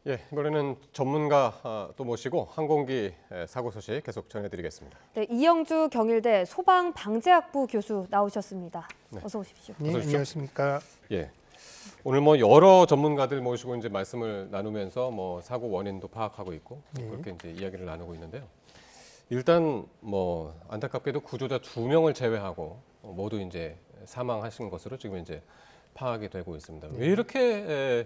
예, 이번에는 전문가 또 모시고 항공기 사고 소식 계속 전해드리겠습니다. 네, 이영주 경일대 소방방재학부 교수 나오셨습니다. 네. 어서 오십시오. 네, 안녕하십니까. 예, 오늘 뭐 여러 전문가들 모시고 이제 말씀을 나누면서 뭐 사고 원인도 파악하고 있고 그렇게 이제 이야기를 나누고 있는데요. 일단 뭐 안타깝게도 구조자 2명을 제외하고 모두 이제 사망하신 것으로 지금 이제 파악이 되고 있습니다. 왜 이렇게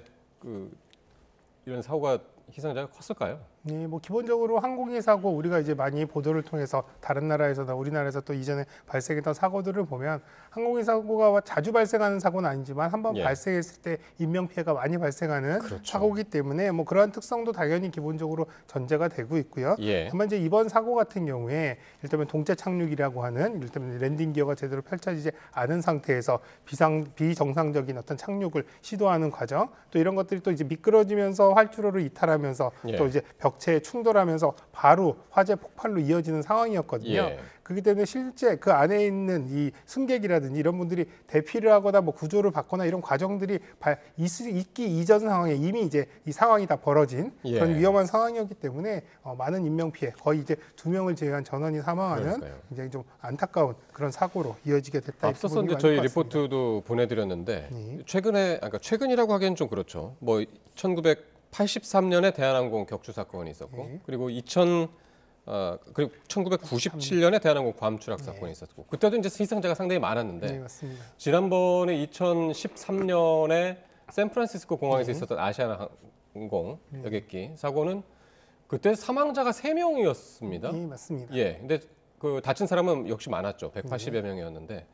이런 사고가 희생자가 컸을까요? 네, 뭐 기본적으로 항공기 사고 우리가 이제 많이 보도를 통해서 다른 나라에서나 우리나라에서 또 이전에 발생했던 사고들을 보면 항공기 사고가 자주 발생하는 사고는 아니지만 한번 발생했을 때 인명 피해가 많이 발생하는 사고이기 때문에 뭐 그러한 특성도 당연히 기본적으로 전제가 되고 있고요. 다만 이제 이번 사고 같은 경우에 일단은 동체 착륙이라고 하는 일단은 랜딩 기어가 제대로 펼쳐지지 않은 상태에서 비정상적인 어떤 착륙을 시도하는 과정, 또 이런 것들이 또 이제 미끄러지면서 활주로를 이탈하면서 또 이제 벽체에 충돌하면서 바로 화재 폭발로 이어지는 상황이었거든요. 그렇기 때문에 실제 그 안에 있는 이 승객이라든지 이런 분들이 대피를 하거나 뭐 구조를 받거나 이런 과정들이 있기 이전 상황에 이미 이제 이 상황이 다 벌어진 그런 위험한 상황이었기 때문에 많은 인명 피해, 거의 이제 2명을 제외한 전원이 사망하는 굉장히 좀 안타까운 그런 사고로 이어지게 됐다. 앞서서 이제 저희 리포트도 보내드렸는데 최근에, 그러니까 최근이라고 하기엔 좀 그렇죠. 뭐 1983년에 대한항공 격추 사건이 있었고 그리고 1997년에 대한항공 괌 추락 사건이 있었고 그때도 이제 희생자가 상당히 많았는데 지난번에 2013년에 샌프란시스코 공항에서 있었던 아시아나항공 여객기 사고는 그때 사망자가 3명이었습니다. 네, 맞습니다. 예, 근데 그 다친 사람은 역시 많았죠. 180여 명이었는데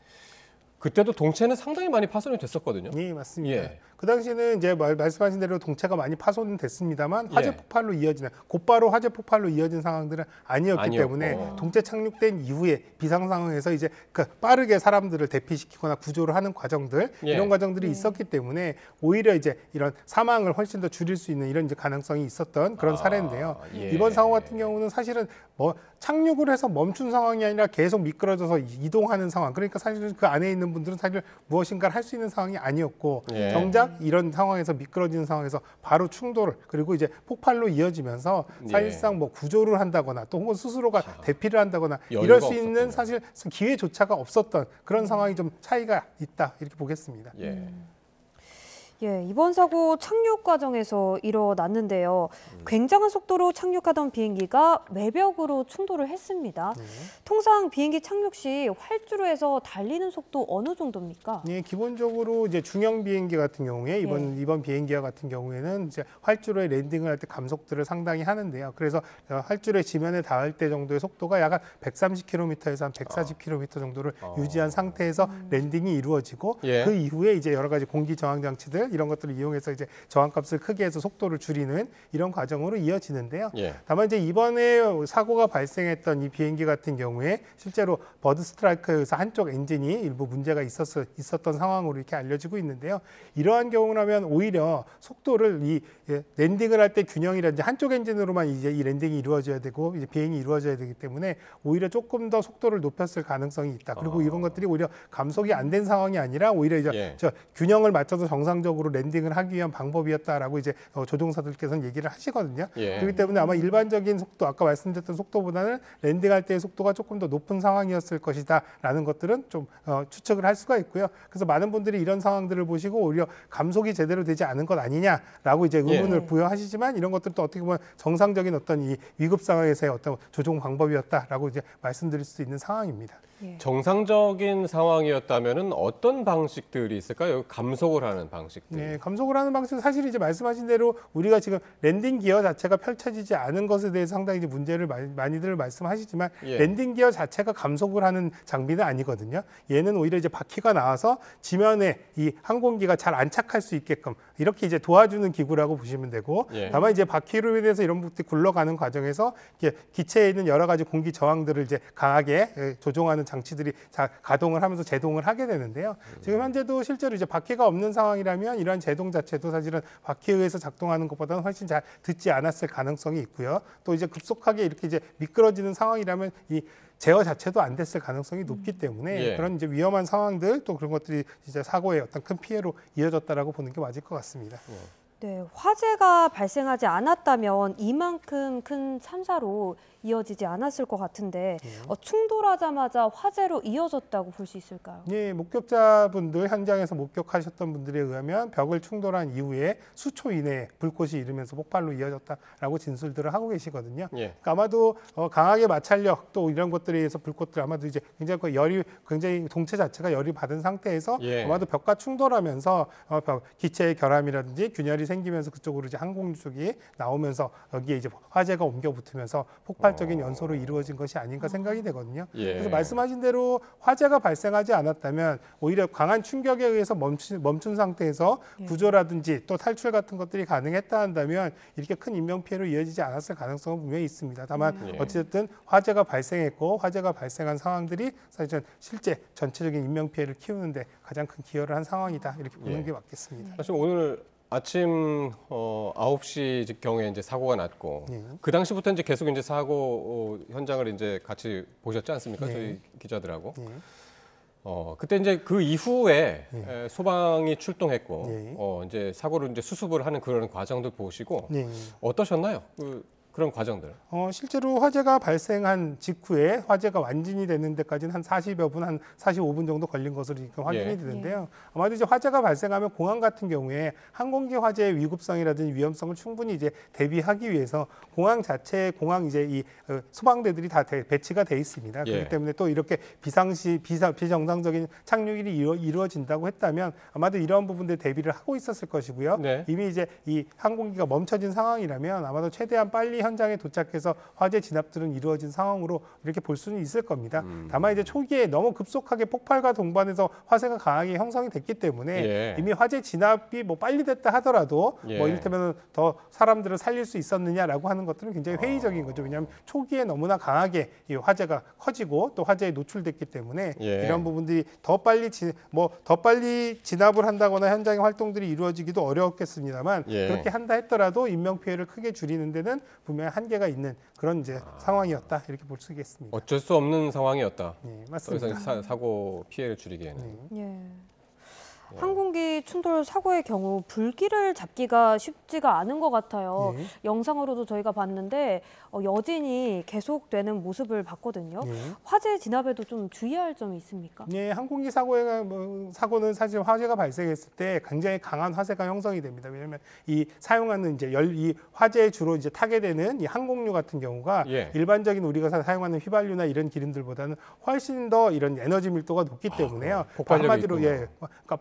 그때도 동체는 상당히 많이 파손이 됐었거든요. 네, 맞습니다. 그 당시에는 이제 말씀하신 대로 동체가 많이 파손됐습니다만 화재 폭발로 이어지는, 곧바로 화재 폭발로 이어진 상황들은 아니었기 때문에 동체 착륙된 이후에 비상 상황에서 이제 빠르게 사람들을 대피시키거나 구조를 하는 과정들, 이런 과정들이 있었기 때문에 오히려 이제 이런 사망을 훨씬 더 줄일 수 있는 이런 이제 가능성이 있었던 그런 사례인데요. 이번 사고 같은 경우는 사실은 뭐 착륙을 해서 멈춘 상황이 아니라 계속 미끄러져서 이동하는 상황. 그러니까 사실은 그 안에 있는 분들은 사실 무엇인가를 할 수 있는 상황이 아니었고 정작 이런 상황에서 미끄러지는 상황에서 바로 충돌을, 그리고 이제 폭발로 이어지면서 사실상 뭐 구조를 한다거나 또 혹은 스스로가 대피를 한다거나 이럴 수 있는 사실 기회조차가 없었던 그런 상황이 좀 차이가 있다, 이렇게 보겠습니다. 예, 이번 사고 착륙 과정에서 일어났는데요. 굉장한 속도로 착륙하던 비행기가 외벽으로 충돌을 했습니다. 통상 비행기 착륙 시 활주로에서 달리는 속도 어느 정도입니까? 네, 기본적으로 이제 중형 비행기 같은 경우에 이번 비행기와 같은 경우에는 이제 활주로에 랜딩을 할 때 감속들을 상당히 하는데요. 그래서 활주로의 지면에 닿을 때 정도의 속도가 약 130km에서 한 140km 정도를 유지한 상태에서 랜딩이 이루어지고 그 이후에 이제 여러 가지 공기 저항 장치들 이런 것들을 이용해서 이제 저항값을 크게 해서 속도를 줄이는 이런 과정으로 이어지는데요. 다만 이제 이번에 사고가 발생했던 이 비행기 같은 경우에 실제로 버드 스트라이크에서 한쪽 엔진이 일부 문제가 있었던 상황으로 이렇게 알려지고 있는데요. 이러한 경우라면 오히려 속도를 랜딩을 할 때 균형이라든지 한쪽 엔진으로만 이제 이 랜딩이 이루어져야 되고 이제 비행이 이루어져야 되기 때문에 오히려 조금 더 속도를 높였을 가능성이 있다. 그리고 이런 것들이 오히려 감속이 안 된 상황이 아니라 오히려 이제 균형을 맞춰서 정상적으로 랜딩을 하기 위한 방법이었다라고 이제 조종사들께서는 얘기를 하시거든요. 그렇기 때문에 아마 일반적인 속도, 아까 말씀드렸던 속도보다는 랜딩할 때의 속도가 조금 더 높은 상황이었을 것이다라는 것들은 좀 추측을 할 수가 있고요. 그래서 많은 분들이 이런 상황들을 보시고 오히려 감속이 제대로 되지 않은 것 아니냐라고 이제 의문을 부여하시지만 이런 것들도 어떻게 보면 정상적인 어떤 이 위급 상황에서의 어떤 조종 방법이었다라고 이제 말씀드릴 수 있는 상황입니다. 정상적인 상황이었다면은 어떤 방식들이 있을까요? 감속을 하는 방식들. 네, 감속을 하는 방식은 사실 이제 말씀하신 대로 우리가 지금 랜딩 기어 자체가 펼쳐지지 않은 것에 대해서 상당히 이제 문제를 많이들 말씀하시지만 랜딩 기어 자체가 감속을 하는 장비는 아니거든요. 얘는 오히려 이제 바퀴가 나와서 지면에 이 항공기가 잘 안착할 수 있게끔 이렇게 이제 도와주는 기구라고 보시면 되고 다만 이제 바퀴로 인해서 이런 부분들이 굴러가는 과정에서 기체에 있는 여러 가지 공기 저항들을 이제 강하게 조종하는 장치들이 가동을 하면서 제동을 하게 되는데요. 지금 현재도 실제로 이제 바퀴가 없는 상황이라면 이러한 제동 자체도 사실은 바퀴에 의해서 작동하는 것보다는 훨씬 잘 듣지 않았을 가능성이 있고요. 또 이제 급속하게 이렇게 이제 미끄러지는 상황이라면 이 제어 자체도 안 됐을 가능성이 높기 때문에 그런 이제 위험한 상황들 또 그런 것들이 이제 사고의 어떤 큰 피해로 이어졌다라고 보는 게 맞을 것 같습니다. 네, 화재가 발생하지 않았다면 이만큼 큰 참사로 이어지지 않았을 것 같은데 충돌하자마자 화재로 이어졌다고 볼 수 있을까요? 예, 목격자분들 현장에서 목격하셨던 분들에 의하면 벽을 충돌한 이후에 수초 이내에 불꽃이 일으면서 폭발로 이어졌다라고 진술들을 하고 계시거든요. 예. 그러니까 아마도 강하게 마찰력 또 이런 것들에 의해서 불꽃들 아마도 이제 굉장히 그 열이 굉장히 동체 자체가 열이 받은 상태에서 예. 아마도 벽과 충돌하면서 기체의 결함이라든지 균열이 생기면서 그쪽으로 이제 항공유 쪽이 나오면서 여기에 이제 화재가 옮겨 붙으면서 폭발적인 연소로 이루어진 것이 아닌가 생각이 되거든요. 예. 그래서 말씀하신 대로 화재가 발생하지 않았다면 오히려 강한 충격에 의해서 멈춘 상태에서 구조라든지 또 탈출 같은 것들이 가능했다 한다면 이렇게 큰 인명 피해로 이어지지 않았을 가능성은 분명히 있습니다. 다만 어쨌든 화재가 발생했고 화재가 발생한 상황들이 사실 실제 전체적인 인명 피해를 키우는데 가장 큰 기여를 한 상황이다 이렇게 보는 게 맞겠습니다. 사실 오늘 아침 9시 경에 이제 사고가 났고 그 당시부터 이제 계속 이제 사고 현장을 이제 같이 보셨지 않습니까? 저희 기자들하고. 그때 이제 그 이후에 소방이 출동했고 이제 사고를 이제 수습을 하는 그런 과정들 보시고 어떠셨나요? 그런 과정들. 실제로 화재가 발생한 직후에 화재가 완진이 되는 데까지는 한 40여 분, 한 45분 정도 걸린 것으로 지금 확인이 되는데요. 아마도 이제 화재가 발생하면 공항 같은 경우에 항공기 화재의 위급성이라든지 위험성을 충분히 이제 대비하기 위해서 공항 자체에 공항 이제 이 소방대들이 다 배치가 돼 있습니다. 그렇기 때문에 또 이렇게 비정상적인 착륙이 이루어진다고 했다면 아마도 이러한 부분들 대비를 하고 있었을 것이고요. 이미 이제 이 항공기가 멈춰진 상황이라면 아마도 최대한 빨리 현장에 도착해서 화재 진압들은 이루어진 상황으로 이렇게 볼 수는 있을 겁니다. 다만 이제 초기에 너무 급속하게 폭발과 동반해서 화재가 강하게 형성이 됐기 때문에 이미 화재 진압이 뭐 빨리 됐다 하더라도 뭐 이를테면 더 사람들을 살릴 수 있었느냐라고 하는 것들은 굉장히 회의적인 거죠. 왜냐하면 초기에 너무나 강하게 이 화재가 커지고 또 화재에 노출됐기 때문에 이런 부분들이 더 빨리 진압을 한다거나 현장의 활동들이 이루어지기도 어려웠겠습니다만 그렇게 한다 했더라도 인명 피해를 크게 줄이는 데는 분명히 한계가 있는 그런 이제 상황이었다 이렇게 볼 수 있겠습니다. 어쩔 수 없는 상황이었다. 맞습니다. 더 이상 사고 피해를 줄이기에는. 항공기 충돌 사고의 경우 불길을 잡기가 쉽지가 않은 것 같아요. 영상으로도 저희가 봤는데 여진이 계속되는 모습을 봤거든요. 화재 진압에도 좀 주의할 점이 있습니까? 항공기 사고는 사실 화재가 발생했을 때 굉장히 강한 화재가 형성이 됩니다. 왜냐하면 이 사용하는 이제 이 화재에 주로 이제 타게 되는 이 항공유 같은 경우가 일반적인 우리가 사용하는 휘발유나 이런 기름들보다는 훨씬 더 이런 에너지 밀도가 높기 때문에요. 한마디로 그러니까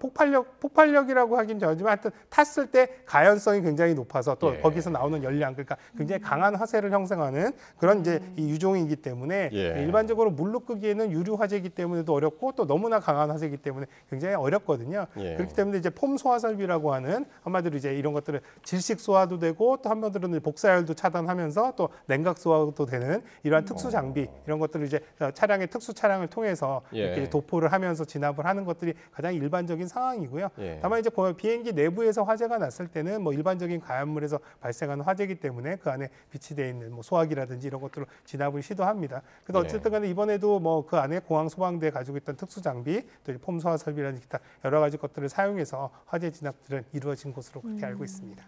폭발력이라고 하긴 저지만 하여튼 탔을 때 가연성이 굉장히 높아서 또 거기서 나오는 열량 그러니까 굉장히 강한 화재를 형성하는 그런 이제 이 유종이기 때문에 일반적으로 물로 끄기에는 유류 화재이기 때문에도 어렵고 또 너무나 강한 화재이기 때문에 굉장히 어렵거든요. 그렇기 때문에 이제 폼 소화 설비라고 하는 한마디로 이제 이런 것들을 질식 소화도 되고 또 한마디로는 복사열도 차단하면서 또 냉각 소화도 되는 이러한 특수 장비 이런 것들을 이제 차량의 특수 차량을 통해서 이렇게 도포를 하면서 진압을 하는 것들이 가장 일반적인 상황이고요. 다만 이제 비행기 내부에서 화재가 났을 때는 뭐 일반적인 가연물에서 발생하는 화재이기 때문에 그 안에 비치되어 있는 뭐 소화기라든지 이런 것들로 진압을 시도합니다. 그래서 어쨌든 간에 이번에도 뭐 그 안에 공항 소방대에 가지고 있던 특수 장비 또 폼 소화 설비라든지 기타 여러 가지 것들을 사용해서 화재 진압들은 이루어진 것으로 그렇게 알고 있습니다.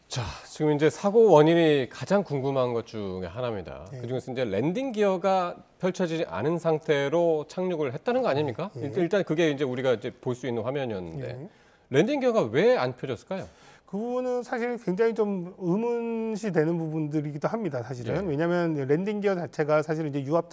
자, 지금 이제 사고 원인이 가장 궁금한 것 중에 하나입니다. 그중에서 이제 랜딩 기어가 펼쳐지지 않은 상태로 착륙을 했다는 거 아닙니까? 일단 그게 이제 우리가 이제 볼 수 있는 화면이었는데 랜딩 기어가 왜 안 펴졌을까요? 그 부분은 사실 굉장히 좀 의문시 되는 부분들이기도 합니다. 사실은 왜냐하면 랜딩 기어 자체가 사실 이제 유압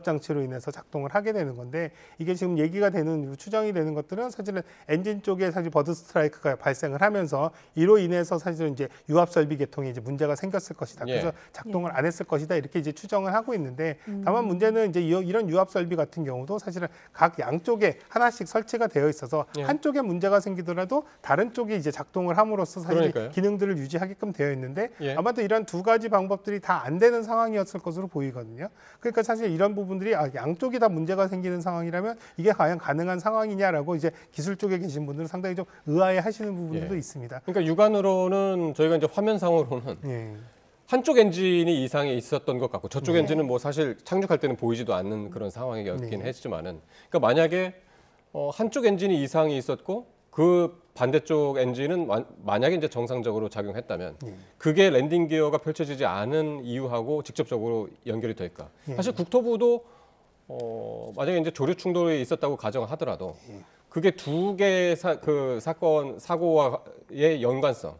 장치로 인해서 작동을 하게 되는 건데 이게 지금 얘기가 되는 추정이 되는 것들은 사실은 엔진 쪽에 사실 버드 스트라이크가 발생을 하면서 이로 인해서 사실은 이제 유압 설비 계통에 이제 문제가 생겼을 것이다. 그래서 작동을 안 했을 것이다 이렇게 이제 추정을 하고 있는데 다만 문제는 이제 이런 유압 설비 같은 경우도 사실은 각 양쪽에 하나씩 설치가 되어 있어서 한쪽에 문제가 생기더라도 다른 쪽이 이제 작동을 함으로써 사실 기능들을 유지하게끔 되어 있는데 아마도 이런 두 가지 방법들이 다 안 되는 상황이었을 것으로 보이거든요. 그러니까 사실 이런 부분들이 양쪽이 다 문제가 생기는 상황이라면 이게 과연 가능한 상황이냐라고 이제 기술 쪽에 계신 분들은 상당히 좀 의아해하시는 부분들도 있습니다. 그러니까 육안으로는 저희가 이제 화면상으로는 한쪽 엔진이 이상이 있었던 것 같고 저쪽 엔진은 뭐 사실 착륙할 때는 보이지도 않는 그런 상황이었긴 했지만은 그러니까 만약에 한쪽 엔진이 이상이 있었고 그 반대쪽 엔진은 만약에 이제 정상적으로 작용했다면 그게 랜딩 기어가 펼쳐지지 않은 이유하고 직접적으로 연결이 될까? 사실 국토부도 만약에 이제 조류 충돌이 있었다고 가정하더라도 그게 두 개의 사고와의 연결성.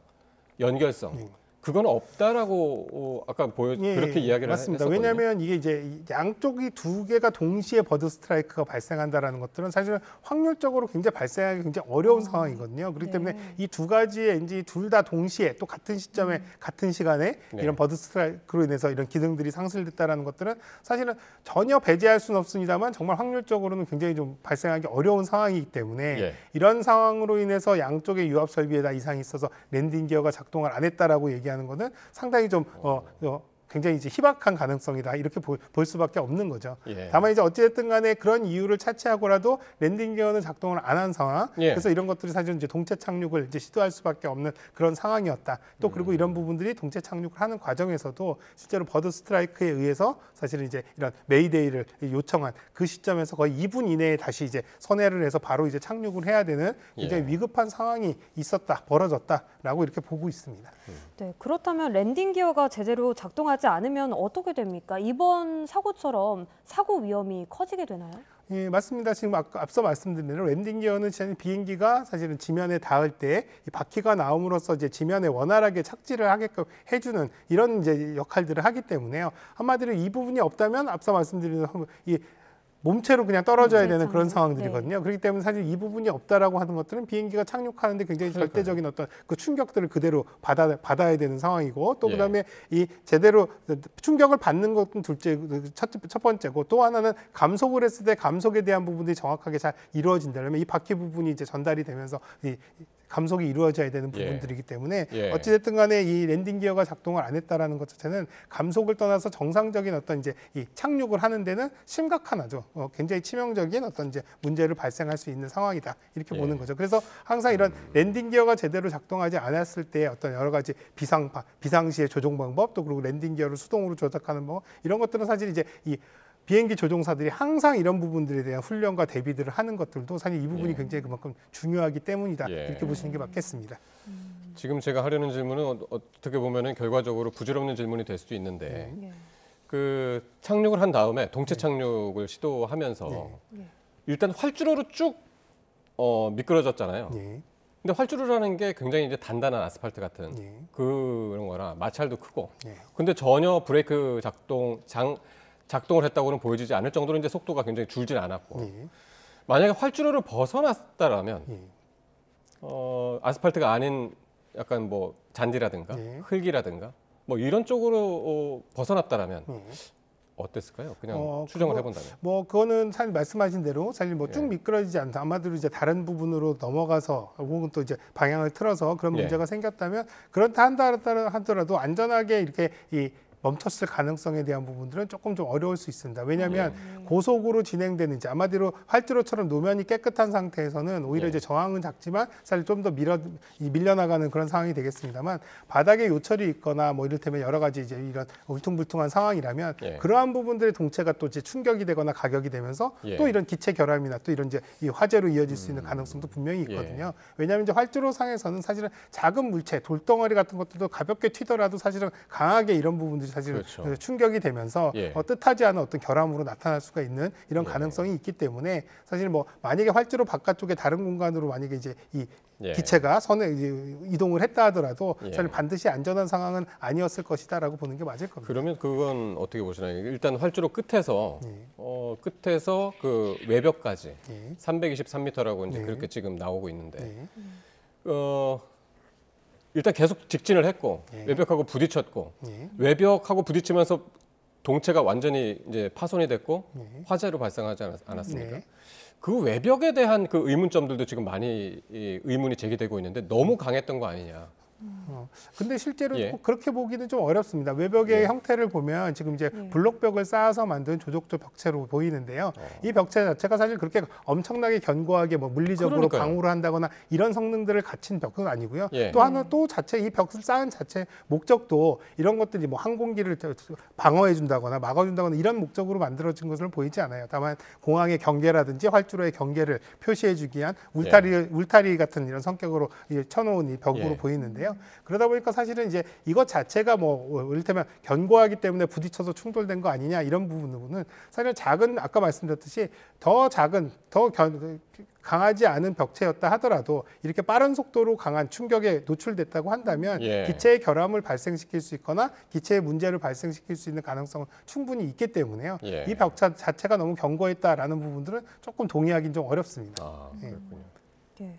그건 없다라고 아까 그렇게 이야기를 맞습니다. 했었거든요. 왜냐하면 이게 이제 양쪽이 두 개가 동시에 버드 스트라이크가 발생한다라는 것들은 사실은 확률적으로 굉장히 발생하기 굉장히 어려운 상황이거든요. 그렇기 때문에 이 두 가지의 엔진이 둘 다 동시에 또 같은 시점에 같은 시간에 이런 버드 스트라이크로 인해서 이런 기능들이 상실됐다라는 것들은 사실은 전혀 배제할 수는 없습니다만 정말 확률적으로는 굉장히 좀 발생하기 어려운 상황이기 때문에 이런 상황으로 인해서 양쪽의 유압 설비에다 이상이 있어서 랜딩 기어가 작동을 안 했다라고 얘기하는 거는 상당히 좀 굉장히 이제 희박한 가능성이다 이렇게 볼 수밖에 없는 거죠. 다만 이제 어찌됐든 간에 그런 이유를 차치하고라도 랜딩 기어는 작동을 안 한 상황. 그래서 이런 것들이 사실은 이제 동체 착륙을 이제 시도할 수밖에 없는 그런 상황이었다. 또 그리고 이런 부분들이 동체 착륙을 하는 과정에서도 실제로 버드 스트라이크에 의해서 사실은 이제 이런 메이데이를 요청한 그 시점에서 거의 2분 이내에 다시 이제 선회를 해서 바로 이제 착륙을 해야 되는 굉장히 위급한 상황이 벌어졌다라고 이렇게 보고 있습니다. 네, 그렇다면 랜딩 기어가 제대로 작동하지 않으면 어떻게 됩니까? 이번 사고처럼 사고 위험이 커지게 되나요? 예, 맞습니다. 지금 앞서 말씀드린 대로 랜딩 기어는 비행기가 사실은 지면에 닿을 때 이 바퀴가 나옴으로써 이제 지면에 원활하게 착지를 하게끔 해주는 이런 이제 역할들을 하기 때문에요. 한마디로 이 부분이 없다면 앞서 말씀드린 이 몸체로 그냥 떨어져야 되는 그런 상황들이거든요. 그렇기 때문에 사실 이 부분이 없다라고 하는 것들은 비행기가 착륙하는데 굉장히 절대적인 어떤 그 충격들을 그대로 받아야 되는 상황이고 또 그다음에 이 제대로 충격을 받는 것은 첫 번째고 또 하나는 감속을 했을 때 감속에 대한 부분들이 정확하게 잘 이루어진다면 이 바퀴 부분이 이제 전달이 되면서 이 감속이 이루어져야 되는 부분들이기 때문에 어찌됐든 간에 이 랜딩 기어가 작동을 안 했다라는 것 자체는 감속을 떠나서 정상적인 어떤 이제 이 착륙을 하는 데는 심각한 아주 굉장히 치명적인 어떤 이제 문제를 발생할 수 있는 상황이다 이렇게 보는 거죠. 그래서 항상 이런 랜딩 기어가 제대로 작동하지 않았을 때 어떤 여러 가지 비상시의 조종 방법 또 그리고 랜딩 기어를 수동으로 조작하는 뭐 이런 것들은 사실 이제 이 비행기 조종사들이 항상 이런 부분들에 대한 훈련과 대비들을 하는 것들도 사실 이 부분이 굉장히 그만큼 중요하기 때문이다 이렇게 보시는 게 맞겠습니다. 지금 제가 하려는 질문은 어떻게 보면은 결과적으로 부질없는 질문이 될 수도 있는데 그 착륙을 한 다음에 동체 착륙을 시도하면서 일단 활주로로 쭉 미끄러졌잖아요. 근데 활주로라는 게 굉장히 이제 단단한 아스팔트 같은 그런 거라 마찰도 크고 근데 전혀 브레이크 작동을 했다고는 보여지지 않을 정도로 이제 속도가 굉장히 줄진 않았고 만약에 활주로를 벗어났다라면 아스팔트가 아닌 약간 뭐 잔디라든가 흙이라든가 뭐 이런 쪽으로 벗어났다라면 어땠을까요? 그냥 추정을 해본다면. 뭐 그거는 사실 말씀하신 대로 사실 뭐 쭉 미끄러지지 않다. 아마도 이제 다른 부분으로 넘어가서 혹은 또 이제 방향을 틀어서 그런 문제가 생겼다면 그렇다 하더라도 안전하게 이렇게 멈췄을 가능성에 대한 부분들은 조금 좀 어려울 수 있습니다. 왜냐하면 고속으로 진행되는 이제 아마디로 활주로처럼 노면이 깨끗한 상태에서는 오히려 이제 저항은 작지만 사실 좀 더 밀려나가는 그런 상황이 되겠습니다만 바닥에 요철이 있거나 뭐 이를테면 여러 가지 이제 이런 울퉁불퉁한 상황이라면 그러한 부분들의 동체가 또 이제 충격이 되거나 가격이 되면서 또 이런 기체 결함이나 또 이런 이제 이 화재로 이어질 수 있는 가능성도 분명히 있거든요. 왜냐하면 이제 활주로 상에서는 사실은 작은 물체, 돌덩어리 같은 것들도 가볍게 튀더라도 사실은 강하게 이런 부분들이 사실 충격이 되면서 뜻하지 않은 어떤 결함으로 나타날 수가 있는 이런 가능성이 있기 때문에 사실 뭐 만약에 활주로 바깥쪽에 다른 공간으로 만약에 이제 이 기체가 선에 이동을 했다 하더라도 사실 반드시 안전한 상황은 아니었을 것이다라고 보는 게 맞을 겁니다. 그러면 그건 어떻게 보시나요? 일단 활주로 끝에서 끝에서 그 외벽까지 323m라고 이제 그렇게 지금 나오고 있는데 일단 계속 직진을 했고 외벽하고 부딪혔고 외벽하고 부딪히면서 동체가 완전히 이제 파손이 됐고 화재로 발생하지 않았습니까? 그 외벽에 대한 그 의문점들도 지금 많이 의문이 제기되고 있는데 너무 강했던 거 아니냐? 근데 실제로 예. 꼭 그렇게 보기는 좀 어렵습니다. 외벽의 예. 형태를 보면 지금 이제 예. 블록벽을 쌓아서 만든 조족조 벽체로 보이는데요. 이 벽체 자체가 사실 그렇게 엄청나게 견고하게 뭐 물리적으로 그러니까요. 방어를 한다거나 이런 성능들을 갖춘 벽은 아니고요. 예. 또 하나 또 자체 이 벽을 쌓은 자체 목적도 이런 것들이 뭐 항공기를 방어해 준다거나 막아 준다거나 이런 목적으로 만들어진 것을 보이지 않아요. 다만 공항의 경계라든지 활주로의 경계를 표시해 주기 위한 울타리 같은 이런 성격으로 쳐놓은 이 벽으로 예. 보이는데요. 그러다 보니까 사실은 이제 이것 자체가 뭐 이를테면 견고하기 때문에 부딪혀서 충돌된 거 아니냐 이런 부분은 사실 작은 아까 말씀드렸듯이 더 작은 강하지 않은 벽체였다 하더라도 이렇게 빠른 속도로 강한 충격에 노출됐다고 한다면 예. 기체의 결함을 발생시킬 수 있거나 기체의 문제를 발생시킬 수 있는 가능성은 충분히 있기 때문에요. 예. 이 벽체 자체가 너무 견고했다라는 부분들은 조금 동의하기는 좀 어렵습니다. 아, 그렇군요. 예.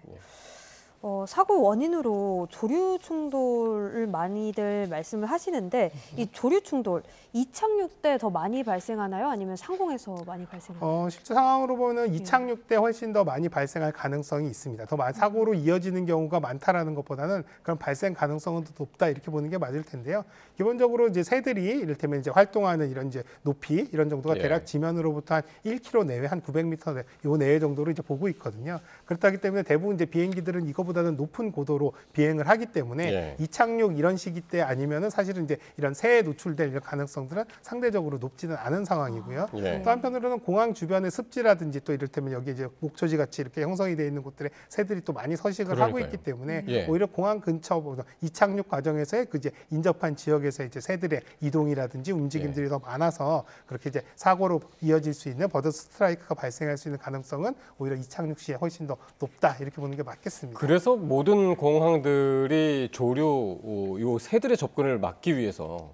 사고 원인으로 조류 충돌을 많이들 말씀을 하시는데 이 조류 충돌 이착륙 때 더 많이 발생하나요? 아니면 상공에서 많이 발생하나요? 실제 상황으로 보면 이착륙 때 훨씬 더 많이 발생할 가능성이 있습니다. 더 사고로 이어지는 경우가 많다라는 것보다는 그런 발생 가능성은 더 높다 이렇게 보는 게 맞을 텐데요. 기본적으로 이제 새들이 이를테면 이제 활동하는 이런 이제 높이 이런 정도가 예. 대략 지면으로부터 한 1km 내외 한 900m 요 내외 정도로 이제 보고 있거든요. 그렇다기 때문에 대부분 이제 비행기들은 이거보다는 높은 고도로 비행을 하기 때문에 예. 이착륙 이런 시기 때 아니면은 사실은 이제 이런 새에 노출될 이런 가능성들은 상대적으로 높지는 않은 상황이고요. 예. 또 한편으로는 공항 주변의 습지라든지 또 이를테면 여기 이제 목초지 같이 이렇게 형성이 되어 있는 곳들에 새들이 또 많이 서식을 하고 그러니까요. 있기 때문에 예. 오히려 공항 근처 이착륙 과정에서의 그 이제 인접한 지역에서 이제 새들의 이동이라든지 움직임들이 더 많아서 그렇게 이제 사고로 이어질 수 있는 버드 스트라이크가 발생할 수 있는 가능성은 오히려 이착륙 시에 훨씬 더 높다 이렇게 보는 게 맞겠습니다. 그래서 모든 공항들이 조류 요 새들의 접근을 막기 위해서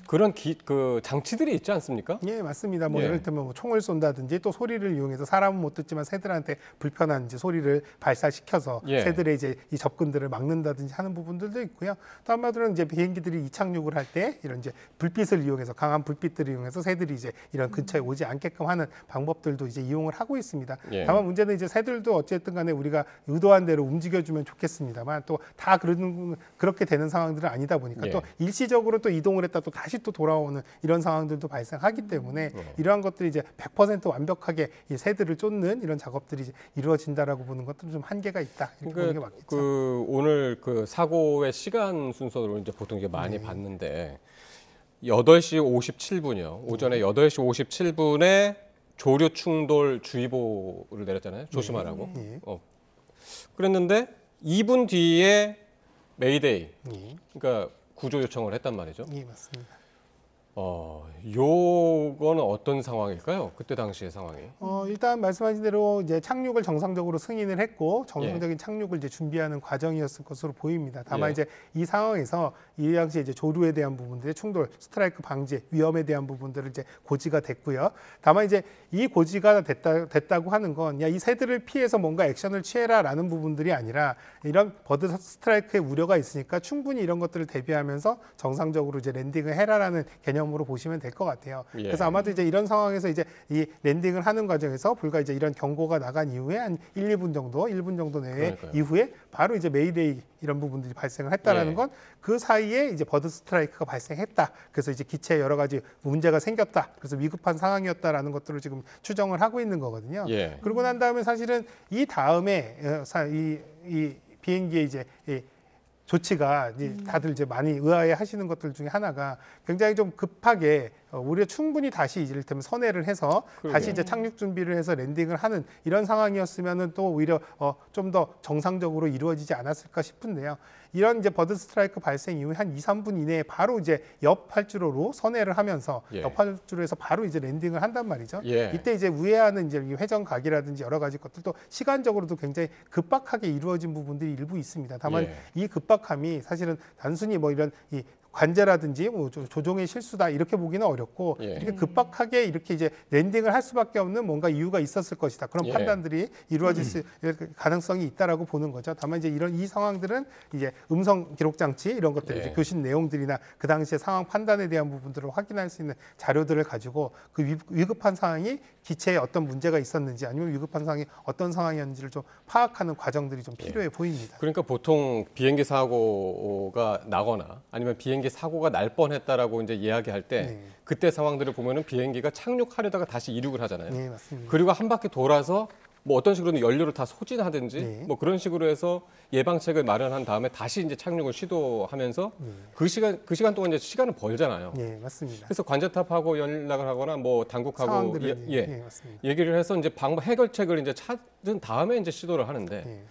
그런 그 장치들이 있지 않습니까? 예, 맞습니다. 뭐 예. 예를 들면 뭐 총을 쏜다든지 또 소리를 이용해서 사람은 못 듣지만 새들한테 불편한 이제 소리를 발사시켜서 예. 새들의 이제 이 접근들을 막는다든지 하는 부분들도 있고요. 또 한마디로는 이제 비행기들이 이착륙을 할 때 이런 이제 불빛을 이용해서 강한 불빛들을 이용해서 새들이 이제 이런 근처에 오지 않게끔 하는 방법들도 이제 이용을 하고 있습니다. 예. 다만 문제는 이제 새들도 어쨌든 간에 우리가 의도한 대로 움직여주면 좋겠습니다만 또 다 그렇게 되는 상황들은 아니다 보니까 예. 또 일시적으로 또 이동을 했다 또 다시 또 돌아오는 이런 상황들도 발생하기 때문에 이러한 것들이 이제 100% 완벽하게 이 새들을 쫓는 이런 작업들이 이제 이루어진다라고 보는 것들은 좀 한계가 있다 이렇게 보는 게 맞겠죠. 오늘 그 사고의 시간 순서로 이제 보통 이제 많이 봤는데 8시 57분이요. 오전에 8시 57분에 조류 충돌 주의보를 내렸잖아요. 조심하라고. 예. 그랬는데 2분 뒤에 메이데이, 예. 그러니까 구조 요청을 했단 말이죠. 예, 맞습니다. 요거는 어떤 상황일까요? 그때 당시의 상황이. 일단 말씀하신 대로 이제 착륙을 정상적으로 승인을 했고 정상적인 착륙을 이제 준비하는 과정이었을 것으로 보입니다. 다만 예. 이제 이 상황에서 이 당시 이제 조류에 대한 부분들의 충돌, 스트라이크 방지, 위험에 대한 부분들을 이제 고지가 됐고요. 다만 이제 이 고지가 됐다고 하는 건 야, 이 새들을 피해서 뭔가 액션을 취해라라는 부분들이 아니라 이런 버드 스트라이크의 우려가 있으니까 충분히 이런 것들을 대비하면서 정상적으로 이제 랜딩을 해라라는 개념으로 보시면 될 것 같아요. 예. 그래서 아마도 이제 이런 상황에서 이제 이 랜딩을 하는 과정에서 불과 이제 이런 경고가 나간 이후에 한 1분 정도 내에 그러니까요. 이후에 바로 이제 메이데이 이런 부분들이 발생을 했다라는 예. 건 그 사이에 이제 버드 스트라이크가 발생했다. 그래서 이제 기체에 여러 가지 문제가 생겼다. 그래서 위급한 상황이었다라는 것들을 지금 추정을 하고 있는 거거든요. 예. 그러고 난 다음에 사실은 이 다음에 이 비행기의 이제 이 조치가 이제 다들 이제 많이 의아해 하시는 것들 중에 하나가 굉장히 좀 급하게 우리가 충분히 다시 이를테면 선회를 해서 그러게요. 다시 이제 착륙 준비를 해서 랜딩을 하는 이런 상황이었으면은 또 오히려 좀 더 정상적으로 이루어지지 않았을까 싶은데요. 이런 이제 버드 스트라이크 발생 이후에 한 2~3분 이내에 바로 이제 옆 활주로로 선회를 하면서 예. 옆 활주로에서 바로 이제 랜딩을 한단 말이죠. 예. 이때 이제 우회하는 이제 회전 각이라든지 여러 가지 것들도 시간적으로도 굉장히 급박하게 이루어진 부분들이 일부 있습니다. 다만 예. 이 급박함이 사실은 단순히 뭐 이런 이 관제라든지 뭐 조종의 실수다 이렇게 보기는 어렵고 예. 이렇게 급박하게 이렇게 이제 랜딩을 할 수밖에 없는 뭔가 이유가 있었을 것이다. 그런 예. 판단들이 이루어질 수 가능성이 있다라고 보는 거죠. 다만 이제 이 상황들은 이제 음성 기록 장치 이런 것들 예. 이제 교신 내용들이나 그 당시의 상황 판단에 대한 부분들을 확인할 수 있는 자료들을 가지고 그 위급한 상황이 기체에 어떤 문제가 있었는지 아니면 위급한 상황이 어떤 상황이었는지를 좀 파악하는 과정들이 좀 필요해 보입니다. 그러니까 보통 비행기 사고가 나거나 아니면 비행기 사고가 날 뻔했다라고 이제 이야기할 때 네. 그때 상황들을 보면은 비행기가 착륙하려다가 다시 이륙을 하잖아요. 네, 맞습니다. 그리고 한 바퀴 돌아서 뭐 어떤 식으로는 연료를 다 소진하든지 네. 뭐 그런 식으로 해서 예방책을 마련한 다음에 다시 이제 착륙을 시도하면서 그 시간 동안 이제 시간을 벌잖아요. 네, 맞습니다. 그래서 관제탑하고 연락을 하거나 뭐 당국하고 상황들을 예, 맞습니다. 얘기를 해서 이제 방법 해결책을 이제 찾은 다음에 이제 시도를 하는데 네.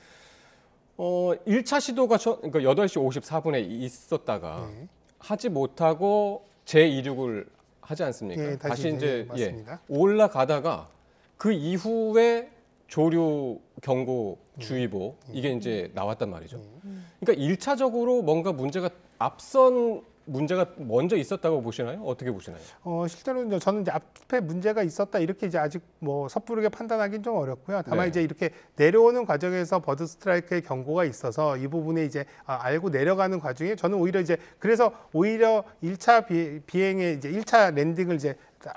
1차 시도가 그러니까 8시 54분에 있었다가 네. 하지 못하고 재이륙을 하지 않습니까? 예, 다시 이제 맞습니다. 올라가다가 그 이후에 조류 경고 주의보 이게 이제 나왔단 말이죠. 그러니까 1차적으로 뭔가 앞선 문제가 먼저 있었다고 보시나요? 어떻게 보시나요? 실제로 이제 저는 이제 앞에 문제가 있었다 이렇게 이제 아직 뭐 섣부르게 판단하기는 좀 어렵고요. 다만 네. 이제 이렇게 내려오는 과정에서 버드 스트라이크의 경고가 있어서 이 부분에 이제 알고 내려가는 과정에 저는 오히려 이제 그래서 오히려 1차 비행의 이제 1차 랜딩을 이제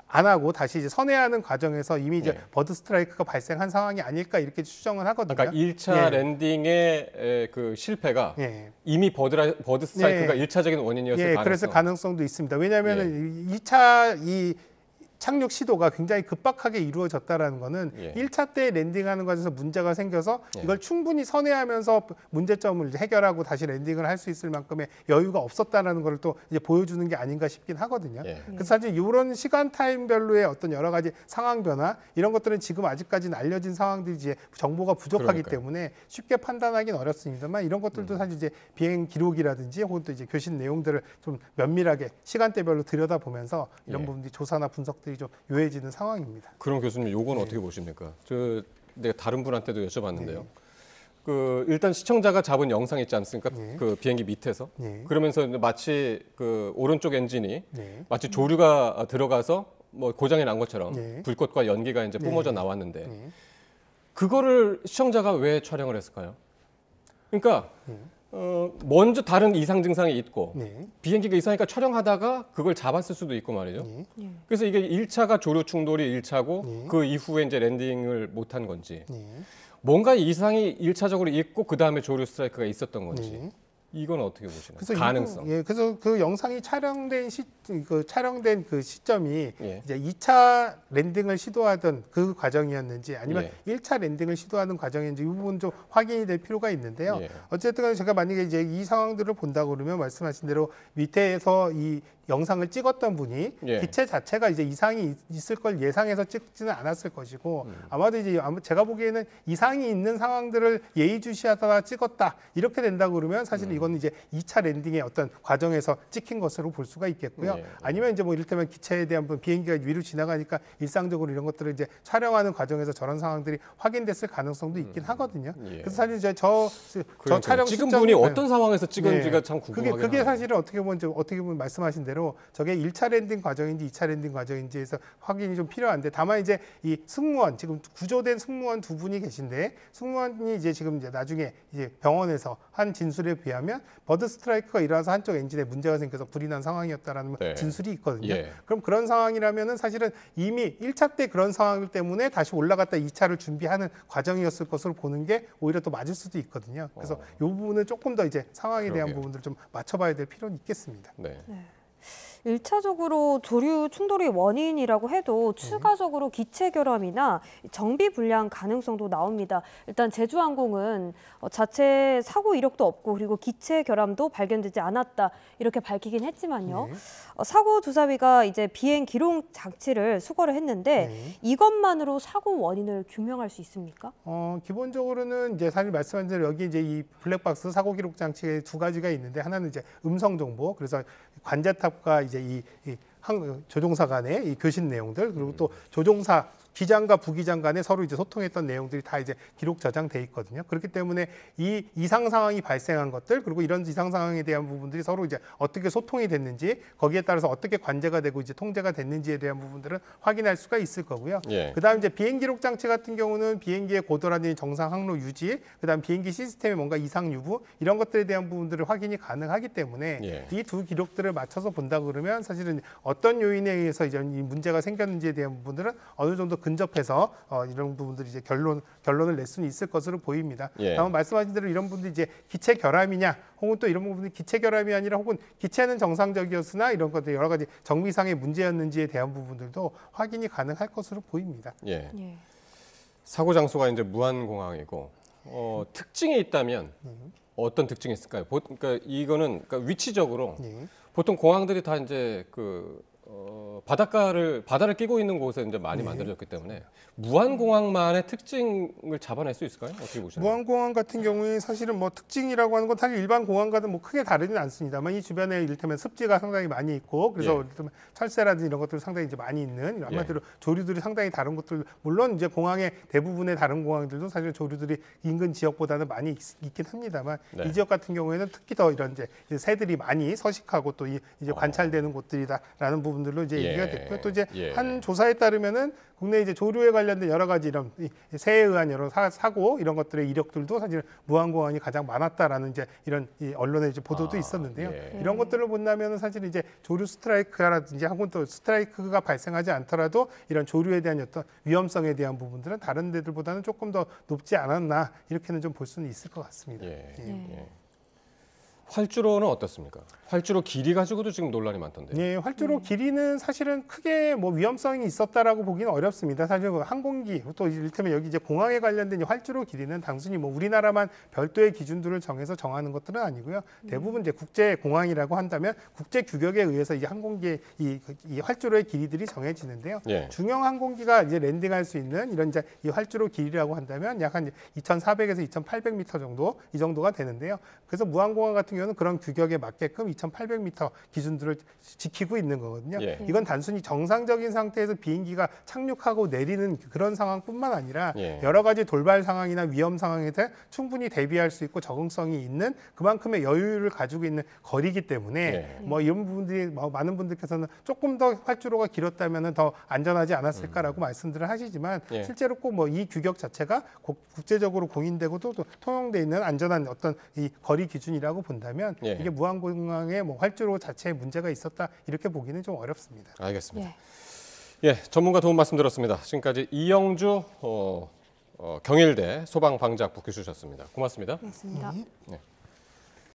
안 하고 다시 이제 선회하는 과정에서 이미 이제 네. 버드 스트라이크가 발생한 상황이 아닐까 이렇게 추정을 하거든요. 그러니까 1차 예. 랜딩의 그 실패가 예. 이미 버드 스트라이크가 예. 1차적인 원인이었을 가능성. 그래서 가능성도 있습니다. 왜냐하면 2차 이 착륙 시도가 굉장히 급박하게 이루어졌다라는 거는 예. 1차 때 랜딩하는 과정에서 문제가 생겨서 예. 이걸 충분히 선회하면서 문제점을 이제 해결하고 다시 랜딩을 할 수 있을 만큼의 여유가 없었다라는 걸 또 이제 보여주는 게 아닌가 싶긴 하거든요. 예. 그래서 사실 이런 시간 타임별로의 어떤 여러 가지 상황 변화 이런 것들은 지금 아직까지는 알려진 상황들이 이제 정보가 부족하기 그러니까요. 때문에 쉽게 판단하기는 어렵습니다만 이런 것들도 사실 이제 비행 기록이라든지 혹은 또 이제 교신 내용들을 좀 면밀하게 시간대별로 들여다보면서 이런 예. 부분들이 조사나 분석들이 좀 요해지는 상황입니다. 그럼 교수님 요건 어떻게 보십니까? 내가 다른 분한테도 여쭤봤는데요. 그 일단 시청자가 잡은 영상 있지 않습니까? 네. 그 비행기 밑에서 네. 그러면서 마치 그 오른쪽 엔진이 네. 마치 조류가 들어가서 뭐 고장이 난 것처럼 네. 불꽃과 연기가 이제 네. 뿜어져 나왔는데 네. 그거를 시청자가 왜 촬영을 했을까요? 그러니까 먼저 다른 이상 증상이 있고 네. 비행기가 이상하니까 촬영하다가 그걸 잡았을 수도 있고 말이죠. 네. 그래서 이게 1차가 조류 충돌이 1차고 네. 그 이후에 이제 랜딩을 못한 건지 네. 뭔가 이상이 1차적으로 있고 그 다음에 조류 스트라이크가 있었던 건지 네. 이건 어떻게 보시나요? 그래서 가능성. 그래서 그 영상이 촬영된 그 시점이 예. 이제 2차 랜딩을 시도하던 그 과정이었는지 아니면 예. 1차 랜딩을 시도하는 과정인지 이 부분 좀 확인이 될 필요가 있는데요. 예. 어쨌든 간에 제가 만약에 이제 이 상황들을 본다 그러면 말씀하신 대로 밑에서 이 영상을 찍었던 분이 예. 기체 자체가 이제 이상이 있을 걸 예상해서 찍지는 않았을 것이고 아마도 이제 제가 보기에는 이상이 있는 상황들을 예의주시하다가 찍었다 이렇게 된다 그러면 사실 이건 이제 2차 랜딩의 어떤 과정에서 찍힌 것으로 볼 수가 있겠고요. 예. 아니면 이제 뭐 이를테면 기체에 대한 비행기가 위로 지나가니까 일상적으로 이런 것들을 이제 촬영하는 과정에서 저런 상황들이 확인됐을 가능성도 있긴 하거든요. 예. 그래서 사실 이제 저 그러니까요. 촬영 찍은 시점이- 분이 어떤 상황에서 찍은지가 네. 참 궁금하긴 그게 하네요. 사실은 어떻게 보면 말씀하신 대로 저게 1차 랜딩 과정인지 2차 랜딩 과정인지에서 확인이 좀 필요한데 다만 이제 이 승무원 지금 구조된 승무원 두 분이 계신데 승무원이 이제 지금 이제 나중에 이제 병원에서 한 진술에 비하면 버드 스트라이크가 일어나서 한쪽 엔진에 문제가 생겨서 불이 난 상황이었다라는 네. 진술이 있거든요. 예. 그럼 그런 상황이라면은 사실은 이미 1차 때 그런 상황 때문에 다시 올라갔다 2차를 준비하는 과정이었을 것으로 보는 게 오히려 또 맞을 수도 있거든요. 그래서 이 부분은 조금 더 이제 상황에 대한 그러게요. 부분들을 좀 맞춰봐야 될 필요는 있겠습니다. 네. 1차적으로 조류 충돌이 원인이라고 해도 추가적으로 기체 결함이나 정비 불량 가능성도 나옵니다. 일단 제주항공은 자체 사고 이력도 없고 그리고 기체 결함도 발견되지 않았다 이렇게 밝히긴 했지만요. 사고 조사위가 이제 비행 기록 장치를 수거를 했는데 네. 이것만으로 사고 원인을 규명할 수 있습니까? 기본적으로는 이제 사실 말씀하신 대로 여기 이제 이 블랙박스 사고 기록 장치에 두 가지가 있는데 하나는 이제 음성 정보, 그래서 관제탑과 이제 이 조종사 간의 이 교신 내용들, 그리고 또 조종사 기장과 부기장 간에 서로 이제 소통했던 내용들이 다 이제 기록 저장돼 있거든요. 그렇기 때문에 이 이상 상황이 발생한 것들 그리고 이런 이상 상황에 대한 부분들이 서로 이제 어떻게 소통이 됐는지 거기에 따라서 어떻게 관제가 되고 이제 통제가 됐는지에 대한 부분들은 확인할 수가 있을 거고요. 예. 그다음 이제 비행 기록 장치 같은 경우는 비행기의 고도라든지 정상 항로 유지, 그다음 비행기 시스템에 뭔가 이상 유무 이런 것들에 대한 부분들을 확인이 가능하기 때문에 예. 이 두 기록들을 맞춰서 본다 그러면 사실은 어떤 요인에 의해서 이제 이 문제가 생겼는지에 대한 부분들은 어느 정도 근접해서 이런 부분들이 이제 결론을 낼 수는 있을 것으로 보입니다. 예. 다만 말씀하신 대로 이런 분들이 이제 기체 결함이냐, 혹은 또 이런 부분들이 기체 결함이 아니라 혹은 기체는 정상적이었으나 이런 것들 여러 가지 정비상의 문제였는지에 대한 부분들도 확인이 가능할 것으로 보입니다. 예. 예. 사고 장소가 이제 무안공항이고 특징이 있다면 어떤 특징이 있을까요? 그러니까 이거는 그러니까 위치적으로 예. 보통 공항들이 다 이제 바다를 끼고 있는 곳에 이제 많이 만들어졌기 때문에 무안공항만의 특징을 잡아낼 수 있을까요? 어떻게 보시나요? 무안공항 같은 경우에 사실은 뭐 특징이라고 하는 건 사실 일반 공항과는 뭐 크게 다르지는 않습니다만 이 주변에 이를테면 습지가 상당히 많이 있고 그래서 예. 이를테면 철새라든지 이런 것들이 상당히 이제 많이 있는 한마디로 예. 조류들이 상당히 다른 것들 물론 이제 공항의 대부분의 다른 공항들도 사실 조류들이 인근 지역보다는 많이 있긴 합니다만 네. 이 지역 같은 경우에는 특히 더 이런 이제 새들이 많이 서식하고 또 이제 관찰되는 곳들이다라는 부분들로 이제 예. 얘기가 됐고요. 또 이제 예. 한 조사에 따르면은 국내 이제 조류에 관련된 여러 가지 이런 새에 의한 여러 사고 이런 것들의 이력들도 사실 무안공항이 가장 많았다라는 이제 이런 언론의 이제 보도도 있었는데요. 예. 이런 것들을 본다면은 사실 이제 조류 스트라이크라든지 혹은 또 스트라이크가 발생하지 않더라도 이런 조류에 대한 어떤 위험성에 대한 부분들은 다른 데들보다는 조금 더 높지 않았나 이렇게는 좀 볼 수는 있을 것 같습니다. 예. 예. 예. 활주로는 어떻습니까? 활주로 길이 가지고도 지금 논란이 많던데요. 네, 활주로 길이는 사실은 크게 뭐 위험성이 있었다라고 보기는 어렵습니다. 사실 그 항공기 또 이를테면 여기 이제 공항에 관련된 이 활주로 길이는 단순히 뭐 우리나라만 별도의 기준들을 정해서 정하는 것들은 아니고요. 대부분 이제 국제 공항이라고 한다면 국제 규격에 의해서 이 항공기의 이 활주로의 길이들이 정해지는데요. 예. 중형 항공기가 이제 랜딩할 수 있는 이런 이제 이 활주로 길이라고 한다면 약 한 2,400에서 2,800m 정도 이 정도가 되는데요. 그래서 무안공항 같은 경우는 그런 규격에 맞게끔 2,800m 기준들을 지키고 있는 거거든요. 예. 이건 단순히 정상적인 상태에서 비행기가 착륙하고 내리는 그런 상황뿐만 아니라 예. 여러 가지 돌발 상황이나 위험 상황에 대해 충분히 대비할 수 있고 적응성이 있는 그만큼의 여유를 가지고 있는 거리이기 때문에 예. 뭐 이런 부분들이 많은 분들께서는 조금 더 활주로가 길었다면 더 안전하지 않았을까라고 말씀들을 하시지만 예. 실제로 꼭 뭐 이 규격 자체가 국제적으로 공인되고도 또 통용돼 있는 안전한 어떤 이 거리 기준이라고 본다면 예. 이게 무안공항의 뭐 활주로 자체에 문제가 있었다 이렇게 보기는 좀 어렵습니다. 알겠습니다. 예. 예, 전문가 도움 말씀 들었습니다. 지금까지 이영주 경일대 소방방재학부 교수셨습니다. 고맙습니다. 고맙습니다. 네.